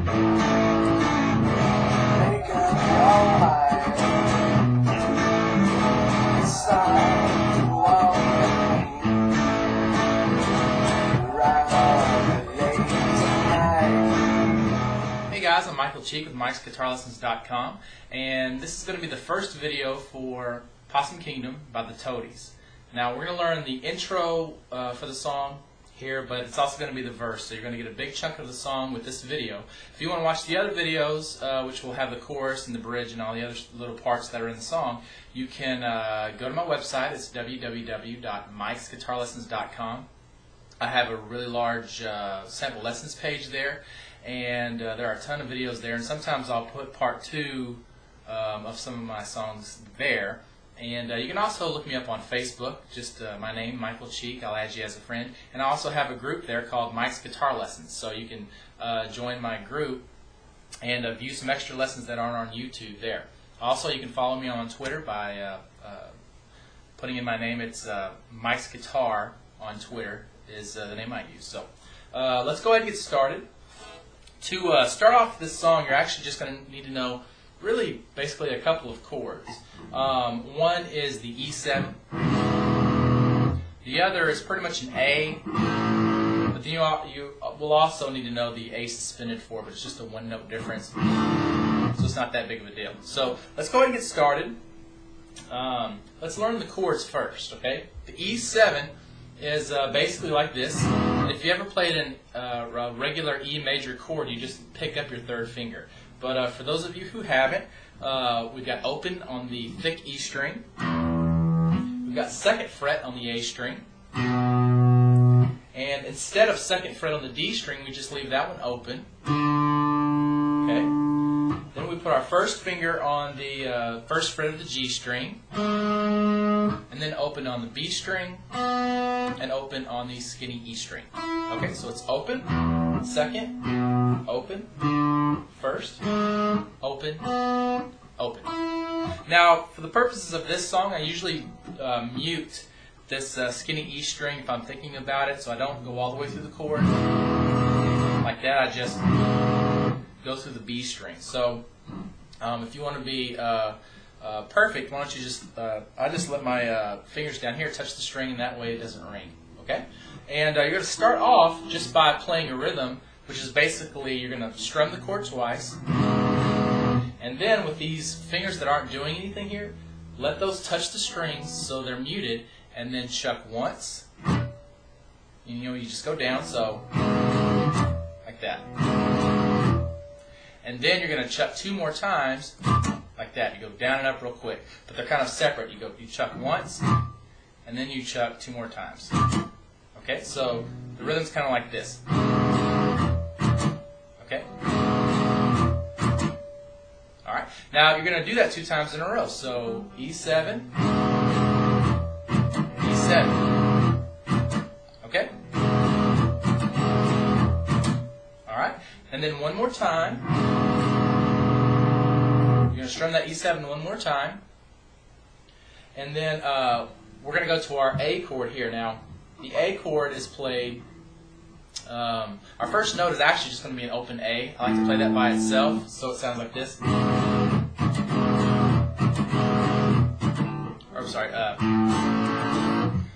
Make up your mind. Decide you want me. Right on the lazy night. Hey guys, I'm Michael Cheek with Mike'sGuitarLessons.com, and this is going to be the first video for Possum Kingdom by the Toadies. Now we're going to learn the intro for the song here, but it's also going to be the verse, so you're going to get a big chunk of the song with this video. If you want to watch the other videos, which will have the chorus and the bridge and all the other little parts that are in the song, you can go to my website. It's www.mikesguitarlessons.com. I have a really large sample lessons page there, and there are a ton of videos there, and sometimes I'll put part 2 of some of my songs there. And you can also look me up on Facebook, just my name, Michael Cheek. I'll add you as a friend. And I also have a group there called Mike's Guitar Lessons, so you can join my group and view some extra lessons that aren't on YouTube there. Also, you can follow me on Twitter by putting in my name. It's Mike's Guitar on Twitter is the name I use. So let's go ahead and get started. To start off this song, you're actually just going to need to know really basically a couple of chords. One is the E7. The other is pretty much an A. But then you will also need to know the A suspended 4, but it's just a 1-note difference. So it's not that big of a deal. So let's go ahead and get started. Let's learn the chords first, okay? The E7 is basically like this. If you ever played a regular E major chord, you just pick up your 3rd finger. But for those of you who haven't, we've got open on the thick E string. We've got 2nd fret on the A string. And instead of 2nd fret on the D string, we just leave that one open. Okay. Then we put our 1st finger on the 1st fret of the G string. And then open on the B string. And open on the skinny E string. Okay, so it's open, 2nd, open, 1st, open, open. Now, for the purposes of this song, I usually mute this skinny E string if I'm thinking about it, so I don't go all the way through the chord like that. I just go through the B string. So, if you want to be perfect, why don't you just, I just let my fingers down here touch the string, and that way it doesn't ring. Okay? And you're going to start off just by playing a rhythm, which is basically you're going to strum the chord twice, and then with these fingers that aren't doing anything here, let those touch the strings so they're muted, and then chuck once. And, you just go down, so like that. And then you're going to chuck 2 more times, like that. You go down and up real quick, but they're kind of separate. You chuck once, and then you chuck 2 more times. Okay, so the rhythm's kind of like this. Okay? Alright, now you're going to do that 2 times in a row. So E7, E7. Okay? Alright, and then one more time. You're going to strum that E7 one more time. And then we're going to go to our A chord here. Now, the A chord is played, our first note is actually just going to be an open A. I like to play that by itself, so it sounds like this. Or, sorry,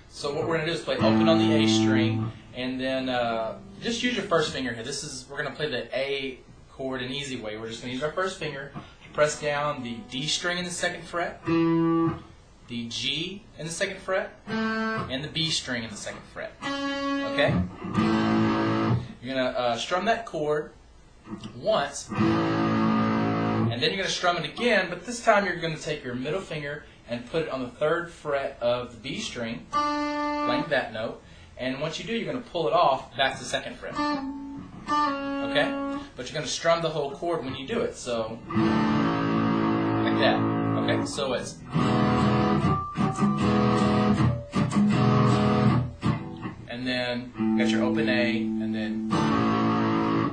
so what we're going to do is play open on the A string, and then just use your 1st finger here. We're going to play the A chord an easy way. We're just going to use our 1st finger to press down the D string in the 2nd fret, the G in the 2nd fret, and the B string in the 2nd fret. Okay? You're going to strum that chord once, and then you're going to strum it again, but this time you're going to take your middle finger and put it on the 3rd fret of the B string, playing that note, and once you do, you're going to pull it off back to the 2nd fret. Okay? But you're going to strum the whole chord when you do it, so like that. Okay? So it's and then you got your open A, and then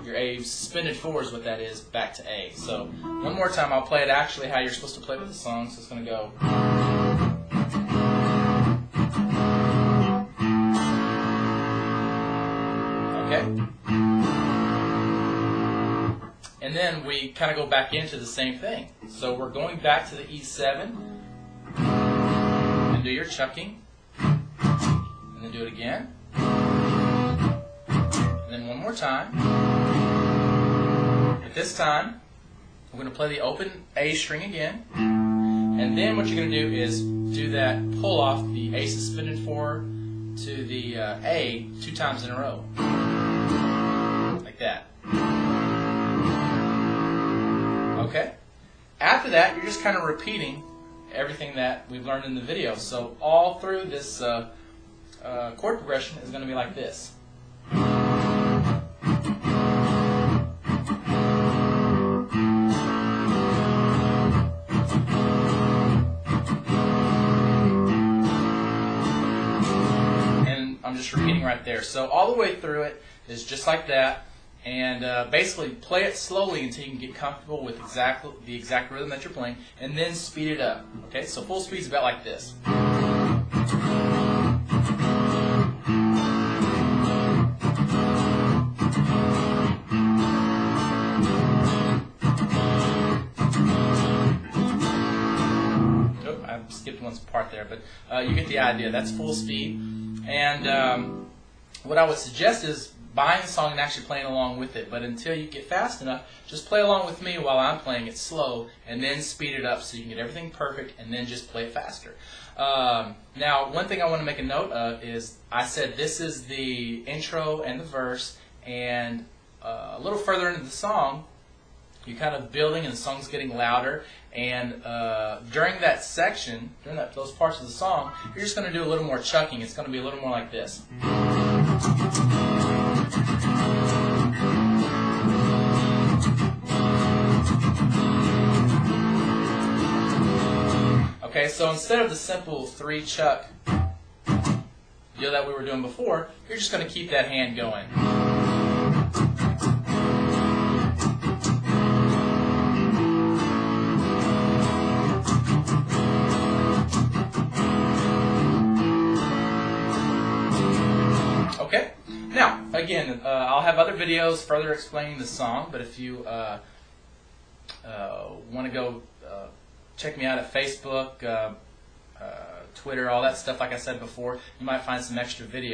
your A suspended 4 is what that is, back to A. So one more time, I'll play it actually how you're supposed to play with the song. So it's going to go. Okay. And then we kind of go back into the same thing. So we're going back to the E7 and do your chucking, and then do it again, and then one more time. But this time we're going to play the open A string again, and then what you're going to do is do that pull off the A suspended 4 to the A 2 times in a row, like that. Okay? After that, you're just kind of repeating everything that we've learned in the video. So all through this chord progression is going to be like this. And I'm just repeating right there. So all the way through it is just like that. And basically play it slowly until you can get comfortable with the exact rhythm that you're playing, and then speed it up. Okay, so full speed is about like this. Oh, I skipped one part there, but you get the idea. That's full speed. And what I would suggest is buying the song and actually playing along with it. But until you get fast enough, just play along with me while I'm playing it slow, and then speed it up so you can get everything perfect, and then just play it faster. Now, one thing I want to make a note of is I said this is the intro and the verse, and a little further into the song, you're kind of building and the song's getting louder, and during that section, during those parts of the song, you're just going to do a little more chucking. It's going to be a little more like this. Okay, so instead of the simple 3 chuck deal that we were doing before, you're just going to keep that hand going. Okay, now again, I'll have other videos further explaining the song, but if you want to go check me out at Facebook, Twitter, all that stuff like I said before, you might find some extra videos.